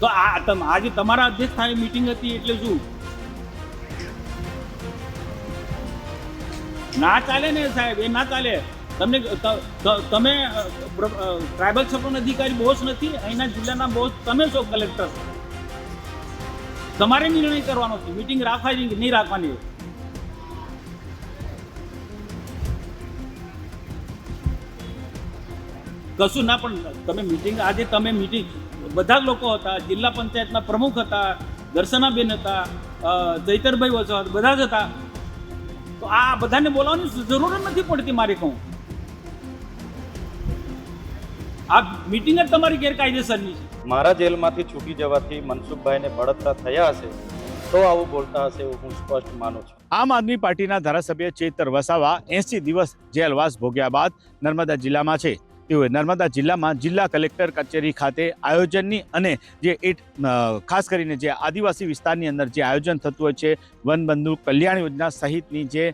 તો આજે તમારા અધ્યક્ષ સ્થાને મીટિંગ હતી એટલે શું ના ચાલે ને સાહેબ? એ ના ચાલે. તમે ટ્રાઇબલ સપોર્ટ અધિકારી બોસ નથી, અહીંના જિલ્લાના બોસ તમે છો, કલેક્ટર. તમારે નિર્ણય કરવાનો છે મીટિંગ રાખવાની કે નહીં રાખવાની. કશું ના, પણ તમે મીટિંગ આજે બધા જ લોકો હતા, જિલ્લા પંચાયતના પ્રમુખ હતા, દર્શનાબેન હતા, ચૈતરભાઈ વસવા બધા જ હતા. તો આ બધાને બોલાવવાની જરૂર નથી પડતી. મારે કહું આ મીટિંગ જ તમારી ગેરકાયદેસરની છે. મારા જેલમાંથી છૂટી જવાથી મનસુખભાઈને બળતરા થયા હશે તો આવું બોલતા હશે એવું હું સ્પષ્ટ માનું છું. આમ આદમી પાર્ટીના ધારાસભ્ય ચેતર વસાવા 80 દિવસ જેલવાસ ભોગ્યા બાદ નર્મદા જિલ્લામાં છે. તેઓએ નર્મદા જિલ્લામાં જિલ્લા કલેક્ટર કચેરી ખાતે આયોજનની અને જે ખાસ કરીને જે આદિવાસી વિસ્તારની અંદર જે આયોજન થતું હોય છે, વન બંધુ કલ્યાણ યોજના સહિતની જે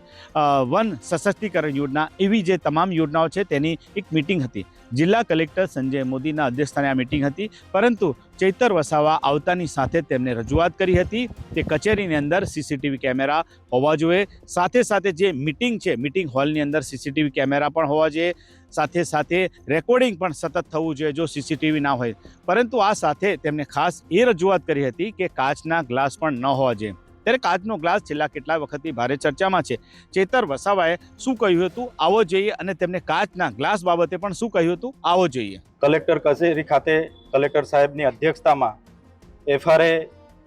વન સશક્તિકરણ યોજના, એવી જે તમામ યોજનાઓ છે તેની એક મિટિંગ હતી. જિલ્લા કલેક્ટર સંજય મોદીના અધ્યક્ષસ્થાને આ મિટિંગ હતી, પરંતુ ચેતર વસાવા આવતાની સાથે તેમને રજૂઆત કરી હતી કે કચેરીની અંદર સીસીટીવી કેમેરા હોવા જોઈએ. સાથે સાથે જે મિટિંગ છે, મિટિંગ હોલની અંદર સીસીટીવી કેમેરા પણ હોવા જોઈએ. સાથે સાથે રેકોર્ડિંગ પણ સતત થવું જોઈએ જો સીસીટીવી ના હોય. પરંતુ આ સાથે તેમણે ખાસ એ રજૂઆત કરી હતી કે કાચના ગ્લાસ પણ ન હોવા જોઈએ. ત્યારે કાચનો ગ્લાસ છેલ્લા કેટલા વખતથી ભારે ચર્ચામાં છે. ચેતર વસાવાએ શું કહ્યું હતું આવો જોઈએ, અને તેમને કાચના ગ્લાસ બાબતે પણ શું કહ્યું હતું આવો જોઈએ. કલેક્ટર કચેરી ખાતે કલેક્ટર સાહેબની અધ્યક્ષતામાં FRA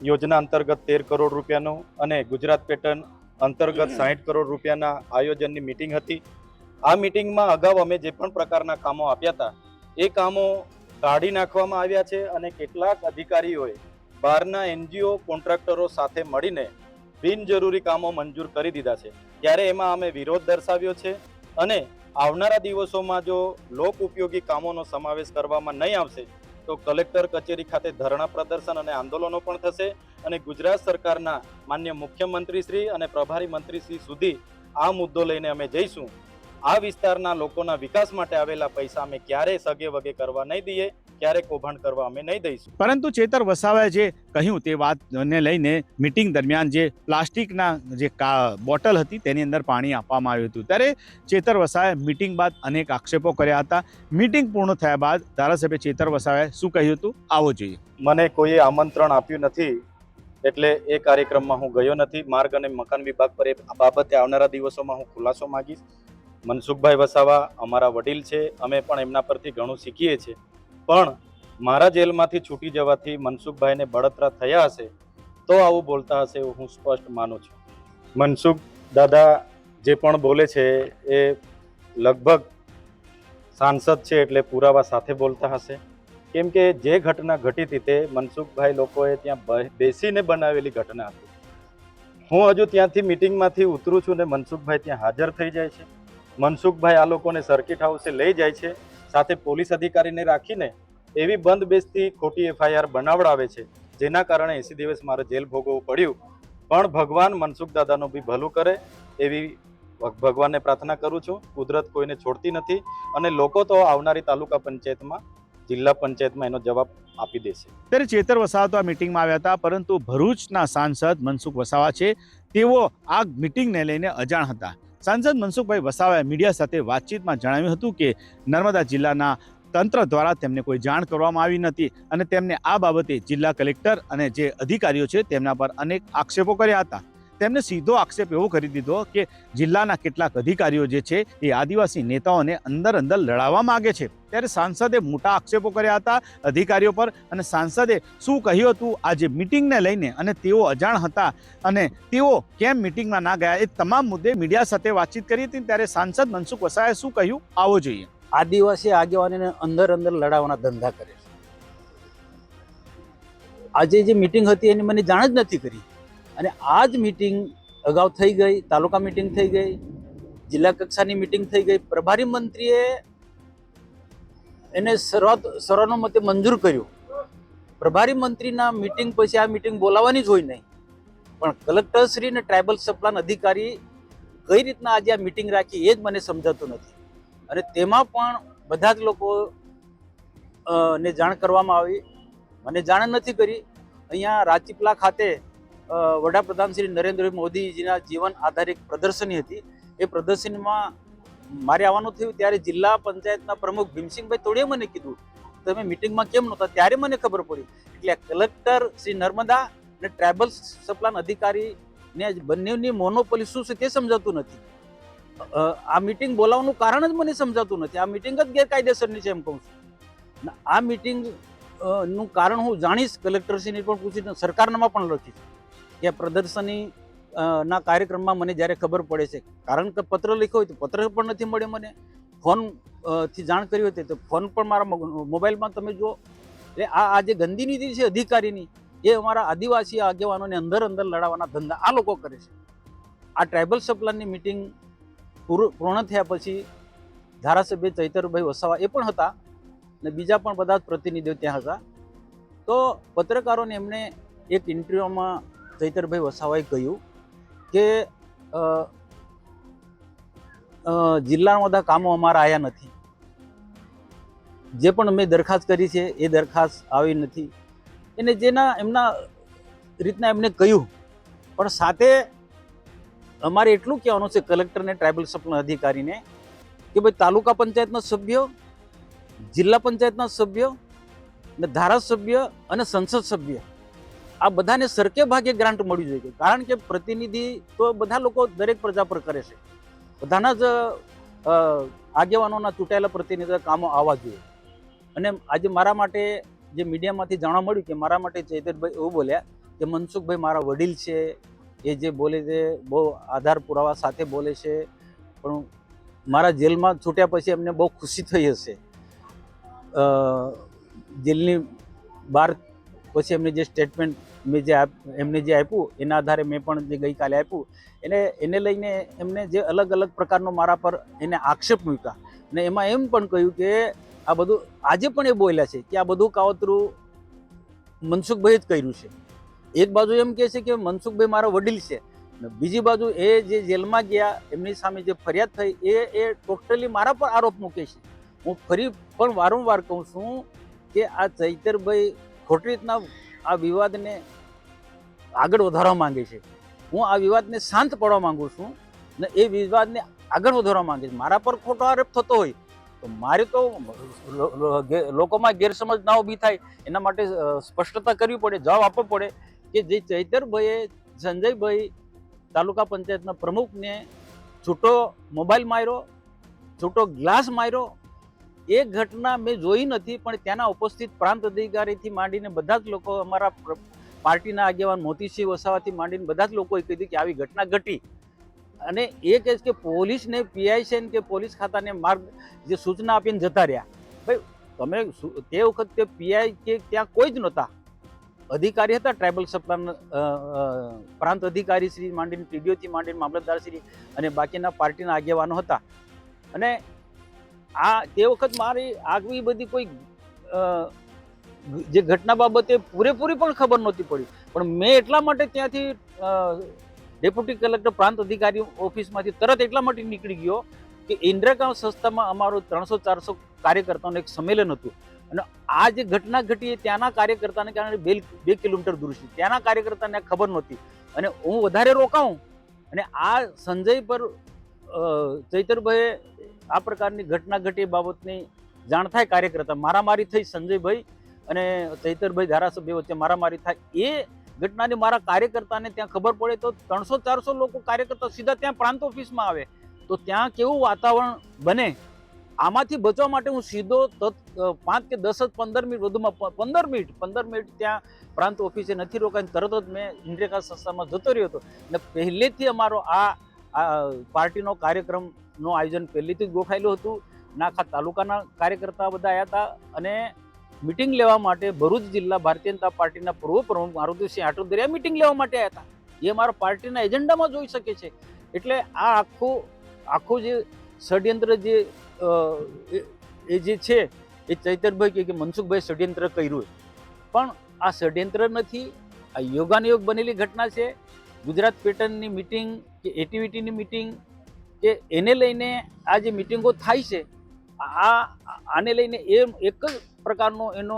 યોજના અંતર્ગત 13 કરોડ રૂપિયાનું અને ગુજરાત પેટર્ન અંતર્ગત 60 કરોડ રૂપિયાના આયોજનની મિટિંગ હતી. આ મિટિંગમાં અગાઉ અમે જે પણ પ્રકારના કામો આપ્યા હતા એ કામો કાઢી નાખવામાં આવ્યા છે, અને કેટલાક અધિકારીઓએ બહારના NGO કોન્ટ્રાક્ટરો સાથે મળીને બિનજરૂરી કામો મંજૂર કરી દીધા છે. ત્યારે એમાં અમે વિરોધ દર્શાવ્યો છે, અને આવનારા દિવસોમાં જો લોક ઉપયોગી કામોનો સમાવેશ કરવામાં નહીં આવશે તો કલેક્ટર કચેરી ખાતે ધરણા પ્રદર્શન અને આંદોલનો પણ થશે, અને ગુજરાત સરકારના માન્ય મુખ્યમંત્રીશ્રી અને પ્રભારી મંત્રીશ્રી સુધી આ મુદ્દો લઈને અમે જઈશું. આ વિસ્તારના લોકોના વિકાસ માટે આવેલા પૈસા અમે ક્યારેય સગે વગે કરવા નહીં દઈએ, ક્યારે કૌભાંડ કરવા અમે નહીં દઈશું. પરંતુ ચેતર વસાવાએ જે કહ્યું તે વાતને લઈને મિટિંગ દરમિયાન જે પ્લાસ્ટિકના જે બોટલ હતી તેની અંદર પાણી આપવામાં આવ્યું હતું. ત્યારે ચેતર વસાવાએ મિટિંગ બાદ અનેક આક્ષેપો કર્યા હતા. મિટિંગ પૂર્ણ થયા બાદ ધારાસભ્ય ચેતર વસાવાએ શું કહ્યું હતું આવો જોઈએ. મને કોઈએ આમંત્રણ આપ્યું નથી, એટલે એ કાર્યક્રમમાં હું ગયો નથી. માર્ગ અને મકાન વિભાગ પર એ બાબતે આવનારા દિવસોમાં હું ખુલાસો માંગીશ. મનસુખભાઈ વસાવા અમારા વડીલ છે, અમે પણ એમના પરથી ઘણું શીખીએ છીએ. પણ મારા જેલમાંથી છૂટી જવાથી મનસુખભાઈને બળતરા થયા હશે તો આવું બોલતા હશે એવું હું સ્પષ્ટ માનું છું. મનસુખ દાદા જે પણ બોલે છે એ લગભગ સાંસદ છે એટલે પુરાવા સાથે બોલતા હશે, કેમ કે જે ઘટના ઘટી હતી તે મનસુખભાઈ લોકોએ ત્યાં બેસીને બનાવેલી ઘટના હતી. હું હજુ ત્યાંથી મિટિંગમાંથી ઉતરું છું ને મનસુખભાઈ ત્યાં હાજર થઈ જાય છે. મનસુખભાઈ આ લોકોને સર્કિટ હાઉસે લઈ જાય છે, સાથે પોલીસ અધિકારીને રાખીને એવી બંધ બેસતી ખોટી FIR બનાવડાવે છે, જેના કારણે 80 દિવસ મારે જેલ ભોગવવું પડ્યું. પણ ભગવાન મનસુખ દાદાનું બી ભલું કરે એવી ભગવાનને પ્રાર્થના કરું છું. કુદરત કોઈને છોડતી નથી, અને લોકો તો આવનારી તાલુકા પંચાયતમાં, જિલ્લા પંચાયતમાં એનો જવાબ આપી દેશે. ત્યારે ચેતર વસાવા તો આ મિટિંગમાં આવ્યા હતા, પરંતુ ભરૂચના સાંસદ મનસુખ વસાવા છે તેઓ આ મિટિંગને લઈને અજાણ હતા. સાંસદ મનસુખભાઈ વસાવાએ મીડિયા સાથે વાતચીતમાં જણાવ્યું હતું કે નર્મદા જિલ્લાના તંત્ર દ્વારા તેમને કોઈ જાણ કરવામાં આવી નથી, અને તેમને આ બાબતે જિલ્લા કલેક્ટર અને જે અધિકારીઓ છે તેમના પર અનેક આક્ષેપો કર્યા હતા. તેમને સીધો આક્ષેપ એવો કરી દીધો કે જિલ્લાના કેટલાક અધિકારીઓ જે છે એ આદિવાસી નેતાઓને અંદર લડાવવા માંગે છે. ત્યારે સાંસદે મોટા આક્ષેપો કર્યા હતા અધિકારીઓ પર, અને સાંસદે શું કહ્યું હતું આ જે મિટિંગને લઈને, અને તેઓ અજાણ હતા અને તેઓ કેમ મિટિંગમાં ના ગયા, એ તમામ મુદ્દે મીડિયા સાથે વાતચીત કરી હતી. ત્યારે સાંસદ મનસુખ વસાવાએ શું કહ્યું આવો જોઈએ. આદિવાસી આગેવાનીને અંદર લડાવવાના ધંધા કરે છે. આજે જે મિટિંગ હતી એની મને જાણ જ નથી કરી, અને આ જ મિટિંગ અગાઉ થઈ ગઈ, તાલુકા મિટિંગ થઈ ગઈ, જિલ્લા કક્ષાની મિટિંગ થઈ ગઈ. પ્રભારી મંત્રીએ એને સર્વાનુમતે મંજૂર કર્યું. પ્રભારી મંત્રીના મિટિંગ પછી આ મિટિંગ બોલાવવાની જ હોય નહીં, પણ કલેક્ટરશ્રી અને ટ્રાઇબલ સપ્લાન અધિકારી કઈ રીતના આજે આ મિટિંગ રાખી એ જ મને સમજાતું નથી. અને તેમાં પણ બધા જ લોકો ને જાણ કરવામાં આવી. મને જાણ નથી કરી. અહીંયા રાજપીપળા ખાતે વડાપ્રધાન શ્રી નરેન્દ્ર મોદીજીના જીવન આધારિત પ્રદર્શની હતી. એ પ્રદર્શનીમાં મારે આવવાનું થયું ત્યારે જિલ્લા પંચાયતના પ્રમુખ ભીમસિંહભાઈ તોડીએ મને કીધું તમે મિટિંગમાં કેમ નહોતા, ત્યારે મને ખબર પડી. એટલે કલેક્ટર શ્રી નર્મદા અને ટ્રાઇબલ સપ્લાન અધિકારીને બંનેની મોનોપોલી શું છે તે સમજાતું નથી. આ મિટિંગ બોલાવવાનું કારણ જ મને સમજાતું નથી. આ મિટિંગ જ ગેરકાયદેસરની છે એમ કહું છું. આ મિટિંગ નું કારણ હું જાણીશ, કલેક્ટરશ્રીને પણ પૂછીશ, સરકારમાં પણ લખીશ કે પ્રદર્શની ના કાર્યક્રમમાં મને જ્યારે ખબર પડે છે. કારણ કે પત્ર લખ્યો હોય તો પત્ર પણ નથી મળ્યો મને, ફોન થી જાણ કરી હતી તો ફોન પણ મારા મોબાઈલમાં તમે જુઓ. એટલે આ જે ગંદી નીતિ છે અધિકારીની, એ અમારા આદિવાસી આગેવાનોને અંદર લડાવવાના ધંધા આ લોકો કરે છે. આ ટ્રાઇબલ સપ્લાનની મિટિંગ પૂર્ણ થયા પછી ધારાસભ્ય ચૈતરભાઈ વસાવા એ પણ હતા અને બીજા પણ બધા પ્રતિનિધિઓ ત્યાં હતા. તો પત્રકારોને એમને એક ઇન્ટરવ્યુમાં ચૈતરભાઈ વસાવાએ કહ્યું કે જિલ્લાના બધા કામો અમારા આવ્યા નથી, જે પણ મેં દરખાસ્ત કરી છે એ દરખાસ્ત આવી નથી. એને જેના એમના રીતના એમને કહ્યું. પણ સાથે અમારે એટલું કહેવાનું છે કલેક્ટરને, ટ્રાઇબલ સપ્લાન અધિકારીને કે ભાઈ તાલુકા પંચાયતના સભ્યો, જિલ્લા પંચાયતના સભ્યો ને ધારાસભ્ય અને સંસદ સભ્ય આ બધાને સરકે ભાગે ગ્રાન્ટ મળવી જોઈએ. કારણ કે પ્રતિનિધિ તો બધા લોકો દરેક પ્રજા પર કરે છે, બધાના જ આગેવાનોના ચૂંટાયેલા પ્રતિનિધિ કામો આવવા જોઈએ. અને આજે મારા માટે જે મીડિયામાંથી જાણવા મળ્યું કે મારા માટે ચૈતરભાઈ એવું બોલ્યા કે મનસુખભાઈ મારા વડીલ છે, એ જે બોલે છે બહુ આધાર પુરાવા સાથે બોલે છે, પણ મારા જેલમાં છૂટ્યા પછી એમને બહુ ખુશી થઈ હશે. જેલની બહાર પછી એમને જે સ્ટેટમેન્ટ એમને જે આપ્યું એના આધારે મેં પણ જે ગઈકાલે આપ્યું એને લઈને એમને જે અલગ અલગ પ્રકારનો મારા પર એને આક્ષેપ મૂક્યા. અને એમાં એમ પણ કહ્યું કે આ બધું આજે પણ એ બોલ્યા છે કે આ બધું કાવતરું મનસુખભાઈ જ કર્યું છે. એક બાજુ એમ કહે છે કે મનસુખભાઈ મારા વડીલ છે, બીજી બાજુ એ જે જેલમાં ગયા એમની સામે જે ફરિયાદ થઈ એ ટોટલી મારા પર આરોપ મૂકે છે. હું ફરી પણ વારંવાર કહું છું કે આ ચૈતરભાઈ ખોટી રીતના આ વિવાદને આગળ વધારવા માંગે છે. હું આ વિવાદને શાંત પાડવા માંગુ છું ને એ વિવાદને આગળ વધારવા માંગે છે. મારા પર ખોટો આરોપ થતો હોય તો મારે તો લોકોમાં ગેરસમજ ના ઊભી થાય એના માટે સ્પષ્ટતા કરવી પડે, જવાબ આપવો પડે કે જે ચૈતરભાઈએ સંજયભાઈ તાલુકા પંચાયતના પ્રમુખને છૂટો મોબાઈલ માર્યો, છૂટો ગ્લાસ માર્યો, એ ઘટના મેં જોઈ નથી. પણ ત્યાંના ઉપસ્થિત પ્રાંત અધિકારીથી માંડીને બધા જ લોકો, અમારા પાર્ટીના આગેવાન મોતીસિંહ વસાવાથી માંડીને બધા જ લોકોએ કીધું કે આવી ઘટના ઘટી. અને એ કહે છે કે પોલીસને, પીઆઈસી કે પોલીસ ખાતાને માર્ગ જે સૂચના આપીને જતા રહ્યા. ભાઈ તમે તે વખતે પીઆઈ કે ત્યાં કોઈ જ નહોતા, અધિકારી હતા ટ્રાઇબલ સપ્લાન પ્રાંત અધિકારી શ્રી માંડીને, ટીડીઓથી માંડીને મામલતદાર શ્રી અને બાકીના પાર્ટીના આગેવાનો હતા. અને આ તે વખત મારી આગવી બધી કોઈ જે ઘટના બાબતે પૂરેપૂરી પણ ખબર નહોતી પડી. પણ મેં એટલા માટે ત્યાંથી ડેપ્યુટી કલેક્ટર પ્રાંત અધિકારી ઓફિસમાંથી તરત એટલા માટે નીકળી ગયો કે ઇન્દ્રગાંવ સંસ્થામાં અમારું 300-400 કાર્યકર્તાઓનું એક સંમેલન હતું. અને આ જે ઘટના ઘટી ત્યાંના કાર્યકર્તાને કારણે 2 કિલોમીટર દૂર છે, ત્યાંના કાર્યકર્તાને ખબર નહોતી. અને હું વધારે રોકાઉં અને આ સંજય પર ચૈતરભાઈએ આ પ્રકારની ઘટના ઘટી બાબતની જાણ થાય, કાર્યકર્તા મારામારી થઈ, સંજયભાઈ અને ચૈતરભાઈ ધારાસભ્ય વચ્ચે મારામારી થાય, એ ઘટનાની મારા કાર્યકર્તાને ત્યાં ખબર પડે તો 300-400 લોકો કાર્યકર્તા સીધા ત્યાં પ્રાંત ઓફિસમાં આવે તો ત્યાં કેવું વાતાવરણ બને. આમાંથી બચવા માટે હું સીધો 5 કે 10 15 મિનિટ વધુમાં 15 મિનિટ ત્યાં પ્રાંત ઓફિસે નથી રોકાઈને તરત જ મેં ઇન્દ્રેકા સંસ્થામાં જતો રહ્યો હતો. અને પહેલેથી અમારો આ પાર્ટીનો કાર્યક્રમનું આયોજન પહેલેથી જ ગોઠવાયેલું હતું. આખા તાલુકાના કાર્યકર્તા બધા આવ્યા હતા અને મિટિંગ લેવા માટે ભરૂચ જિલ્લા ભારતીય જનતા પાર્ટીના પૂર્વ પ્રમુખ મારુતિસિંહ આટોદરિયા મિટિંગ લેવા માટે આવ્યા હતા. એ મારા પાર્ટીના એજન્ડામાં જોઈ શકે છે. એટલે આ આખું જે ષડયંત્ર જે એ જે છે એ ચૈતરભાઈ કે મનસુખભાઈ ષડયંત્ર કર્યું, પણ આ ષડયંત્ર નથી, આ યોગાનુયોગ બનેલી ઘટના છે. ગુજરાત પેટર્નની મિટિંગ કે એટીવીટીની મિટિંગ કે એને લઈને આ જે મિટિંગો થાય છે, આને લઈને એક જ પ્રકારનો એનો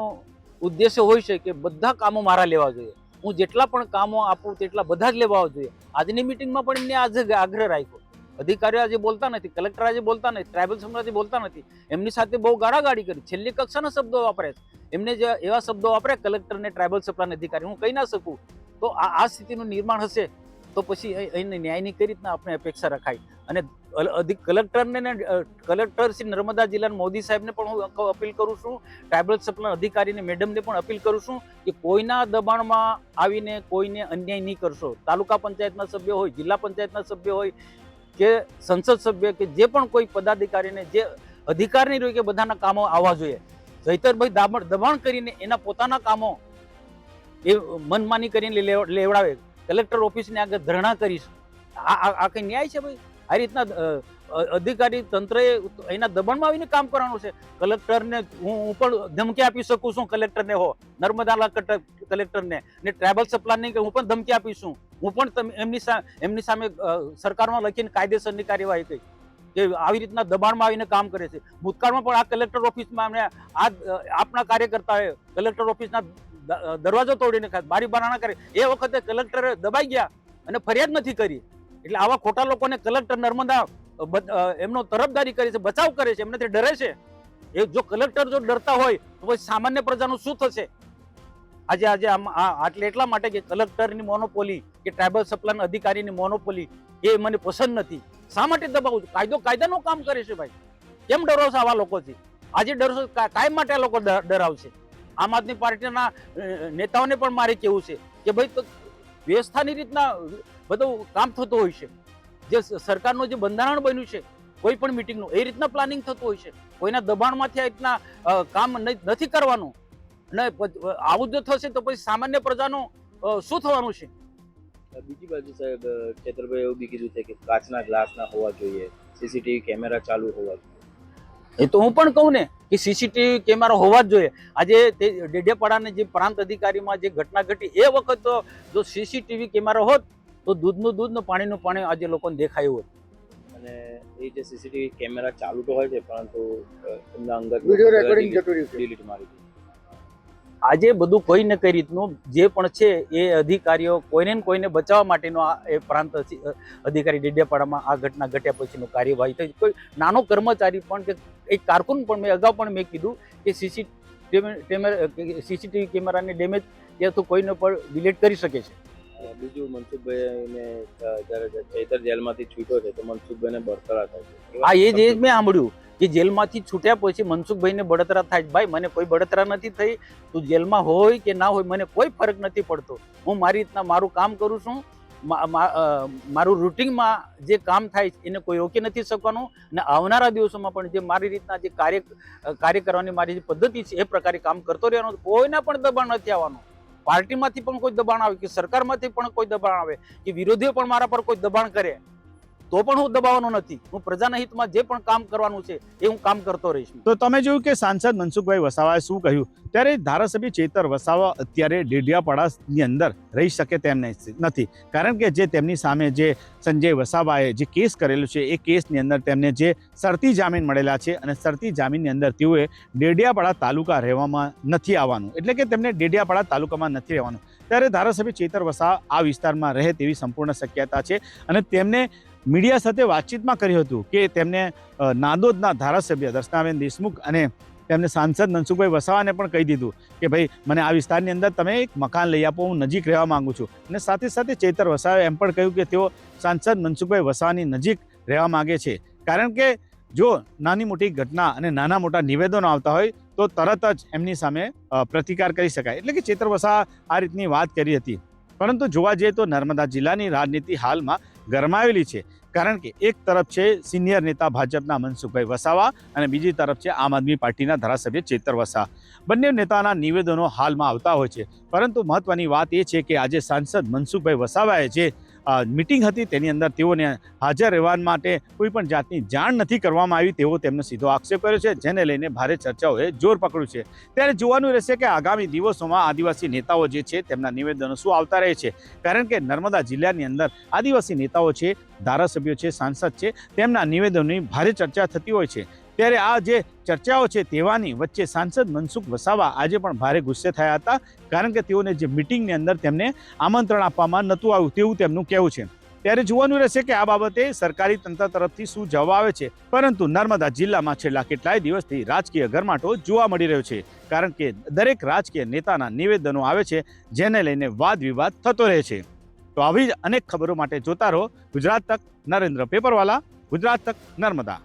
ઉદ્દેશ્ય હોય છે કે બધા કામો મારા લેવા જોઈએ, હું જેટલા પણ કામો આપું તેટલા બધા જ લેવા જોઈએ. આજની મિટિંગમાં પણ એમને આજે આગ્રહ રાખ્યો. અધિકારીઓ આજે બોલતા નથી, કલેક્ટર આજે બોલતા નથી, ટ્રાઇબલ સમાજ બોલતા નથી, એમની સાથે બહુ ગાળાગાળી કરી, છેલ્લી કક્ષાના શબ્દો વાપરે છે. એમને જે એવા શબ્દો વાપરે કલેક્ટરને, ટ્રાઇબલ સપ્લાયના અધિકારી, હું કહી ના શકું. તો આ સ્થિતિનું નિર્માણ હશે તો પછી એને ન્યાયની કઈ રીતના આપણે અપેક્ષા રખાય. અને કલેક્ટરને કલેક્ટર શ્રી નર્મદા જિલ્લાના મોદી સાહેબને પણ હું અપીલ કરું છું, ટ્રાઇબલ સપ્લાય અધિકારીને મેડમને પણ અપીલ કરું છું કે કોઈના દબાણમાં આવીને કોઈને અન્યાય નહીં કરશો. તાલુકા પંચાયતના સભ્ય હોય, જિલ્લા પંચાયતના સભ્ય હોય કે સંસદ સભ્ય કે જે પણ કોઈ પદાધિકારીને જે અધિકાર નહીં રહ્યો કે બધાના કામો આવવા જોઈએ. જયતરભાઈ દબાણ કરીને એના પોતાના કામો એ મનમાની કરીને લેવડાવે, કલેક્ટર ઓફિસને આગળ ધરણા કરીશ, આ કઈ ન્યાય છે ભાઈ? આ રીતના અધિકારી તંત્રએ એના દબાણમાં આવીને કામ કરવાનું છે. કલેક્ટરને હું પણ ધમકી આપી શકું છું, કલેક્ટરને હો, નર્મદા કલેક્ટરને ને ટ્રાઇબલ સપ્લાયને હું પણ ધમકી આપીશું. હું પણ એમની સામે સરકારમાં લખીને કાયદેસરની કાર્યવાહી કરી કે આવી રીતના દબાણમાં આવીને કામ કરે છે. ભૂતકાળમાં પણ આ કલેક્ટર ઓફિસમાં આપના કાર્યકર્તાએ કલેક્ટર ઓફિસના દરવાજો તોડીને બારી બારણા કરે. એ વખતે કલેક્ટરે દબાઈ ગયા અને ફરિયાદ નથી કરી. એટલે આવા ખોટા લોકોને કલેક્ટર નર્મદા એમનો તરફદારી કરે છે, બચાવ કરે છે, એમનાથી ડરે છે. એ જો કલેક્ટર જો ડરતા હોય તો પછી સામાન્ય પ્રજાનું શું થશે? આજે એટલા માટે કે કલેક્ટરની મોનોપોલી કે ટ્રાઇબલ સપ્લાયના અધિકારીની મોનોપોલી એ મને પસંદ નથી. શા માટે દબાવું છું? કાયદાનું કામ કરે છે ભાઈ. કેમ ડરો છો આવા લોકોથી? આજે ડરશો કાયમ માટે આ લોકો ડરાવશે. આમ આદમી પાર્ટીના નેતાઓને પણ મારે કેવું છે કે ભાઈ વ્યવસ્થાની રીતના બધું કામ થતું હોય છે. જે સરકારનું જે બંધારણ બન્યું છે કોઈ પણ મિટિંગનું એ રીતના પ્લાનિંગ થતું હોય છે. કોઈના દબાણમાંથી આ રીતના કામ નથી કરવાનું. અને આવું જો થશે તો પછી સામાન્ય પ્રજાનું શું થવાનું છે? બીજી બાજુ સાહેબ ચેતરભાઈ એવું બી કીધું છે કે કાચના ગ્લાસ ના હોવા જોઈએ, સીસીટીવી કેમેરા ચાલુ હોવા જોઈએ. એ તો હું પણ કહું ને કે સીસીટીવી કેમેરા હોવા જ જોઈએ. આજે તે ડેડિયાપાડાને જે પ્રાંત અધિકારીમાં જે ઘટના ઘટી એ વખત તો જો સીસીટીવી કેમેરા હોત તો દૂધનું દૂધ ને પાણીનું પાણી આજે લોકોને દેખાયું હોત. અને એ જે સીસીટીવી કેમેરા ચાલુ તો હોય છે પરંતુ એમના અંગત વિડિયો રેકોર્ડિંગ જતું રહ્યું છે, ડિલીટ મારી દીધું. આજે બધું કોઈ ને કઈ રીતનું જે પણ છે એ અધિકારીઓ કોઈને ને કોઈને બચાવવા માટેનો એ પ્રાંત અધિકારી ડેડિયાપાડામાં આ ઘટના ઘટ્યા પછીનો કાર્યવાહી થઈ. કોઈ નાનો કર્મચારી પણ કે એક કારકુન પણ અગાઉ પણ મેં કીધું કે સીસીટીવી કેમેરાની ડેમેજ એ તો કોઈને પણ ડિલીટ કરી શકે છે. બીજું મનસુખભાઈને જ્યારે ચૈતર જેલમાંથી છૂટ્યો છે તો મનસુખભાઈને બળતરા થાય છે. હા, એ જ મેં સાંભળ્યું કે જેલમાંથી છૂટ્યા પછી મનસુખભાઈને બળતરા થાય. ભાઈ મને કોઈ બળતરા નથી થઈ. તું જેલમાં હોય કે ના હોય મને કોઈ ફરક નથી પડતો. હું મારી રીતના મારું કામ કરું છું. મારું રૂટિનમાં જે કામ થાય એને કોઈ રોકી નથી શકવાનું. અને આવનારા દિવસોમાં પણ જે મારી રીતના જે કાર્ય કરવાની મારી જે પદ્ધતિ છે એ પ્રકારે કામ કરતો રહેવાનો. કોઈના પણ દબાણ નથી આવવાનું. પાર્ટીમાંથી પણ કોઈ દબાણ આવે કે સરકારમાંથી પણ કોઈ દબાણ આવે કે વિરોધીઓ પણ મારા પર કોઈ દબાણ કરે તો પણ હું દબાવવાનો નથી. હું પ્રજાના હિતમાં જે પણ કામ કરવાનું છે એ હું કામ કરતો રહીશ. તો તમે જોયું કે સાંસદ મનસુખભાઈ વસાવાએ શું કહ્યું. ત્યારે ધારાસભ્ય ચેતર વસાવા અત્યારે ડેડિયાપાડાની અંદર રહી શકે તેમ નથી. કારણ કે જે તેમની સામે જે સંજય વસાવાએ જે કેસ કરેલો છે એ કેસની અંદર તેમને જે શરતી જામીન મળેલા છે અને શરતી જામીનની અંદર તેઓએ ડેડિયાપાડા તાલુકા રહેવામાં નથી આવવાનું, એટલે કે તેમને ડેડિયાપાડા તાલુકામાં નથી રહેવાનું. ત્યારે ધારાસભ્ય ચેતર વસાવા આ વિસ્તારમાં રહે તેવી સંપૂર્ણ શક્યતા છે. અને તેમને મીડિયા સાથે વાતચીતમાં કર્યું હતું કે તેમને નાદોદના ધારાસભ્ય દર્શનાબેન દેશમુખ અને તેમને સાંસદ મનસુખભાઈ વસાવાને પણ કહી દીધું કે ભાઈ મને આ વિસ્તારની અંદર તમે એક મકાન લઈ આપો, હું નજીક રહેવા માંગુ છું. અને સાથે સાથે ચેતર વસાવાએ એમ પણ કહ્યું કે તેઓ સાંસદ મનસુખભાઈ વસાવાની નજીક રહેવા માંગે છે. કારણ કે જો નાની મોટી ઘટના અને નાના મોટા નિવેદનો આવતા હોય તો તરત જ એમની સામે પ્રતિકાર કરી શકાય. એટલે કે ચેતર વસાવા આ રીતની વાત કરી હતી. પરંતુ જોવા જઈએ તો નર્મદા જિલ્લાની રાજનીતિ હાલમાં ગરમાવેલી છે. કારણ કે એક તરફ છે સિનિયર નેતા ભાજપના મનસુખભાઈ વસાવા અને બીજી તરફ છે આમ આદમી પાર્ટીના ધારાસભ્ય ચેતર વસાવા. બંને નેતાના નિવેદનો હાલમાં આવતા હોય છે. પરંતુ મહત્વની વાત એ છે કે આજે સાંસદ મનસુખભાઈ વસાવાએ જે મીટિંગ હતી તેની અંદર તેઓને હાજર રહેવા માટે કોઈ પણ જાતની જાણ નથી કરવામાં આવી તેવો તેમનો સીધો આક્ષેપ કર્યો છે, જેને લઈને ભારે ચર્ચાઓએ જોર પકડ્યું છે. ત્યારે જોવાનું રહેશે કે આગામી દિવસોમાં આદિવાસી નેતાઓ જે છે તેમના નિવેદનો શું આવતા રહે છે. કારણ કે નર્મદા જિલ્લાની અંદર આદિવાસી નેતાઓ છે, ધારાસભ્યો છે, સાંસદ છે, તેમના નિવેદનોની ભારે ચર્ચા થતી હોય છે. ત્યારે આ જે ચર્ચાઓ છે તેવાની વચ્ચે સાંસદ મનસુખ વસાવા આજે પણ ભારે ગુસ્સે થયા હતા, કારણ કે તેઓને જે મિટિંગની અંદર તેમને આમંત્રણ આપવામાં નહોતું આવ્યું તેવું તેમનું કહેવું છે. ત્યારે જોવાનું રહેશે કે આ બાબતે સરકારી તંત્ર તરફથી શું જવાબ આવે છે. પરંતુ નર્મદા જિલ્લામાં છેલ્લા કેટલાય દિવસથી રાજકીય ગરમાટો જોવા મળી રહ્યો છે, કારણ કે દરેક રાજકીય નેતાના નિવેદનો આવે છે જેને લઈને વાદ વિવાદ થતો રહે છે. તો આવી જ અનેક ખબરો માટે જોતા રહો ગુજરાત તક. નરેન્દ્ર પેપરવાલા, ગુજરાત તક, નર્મદા.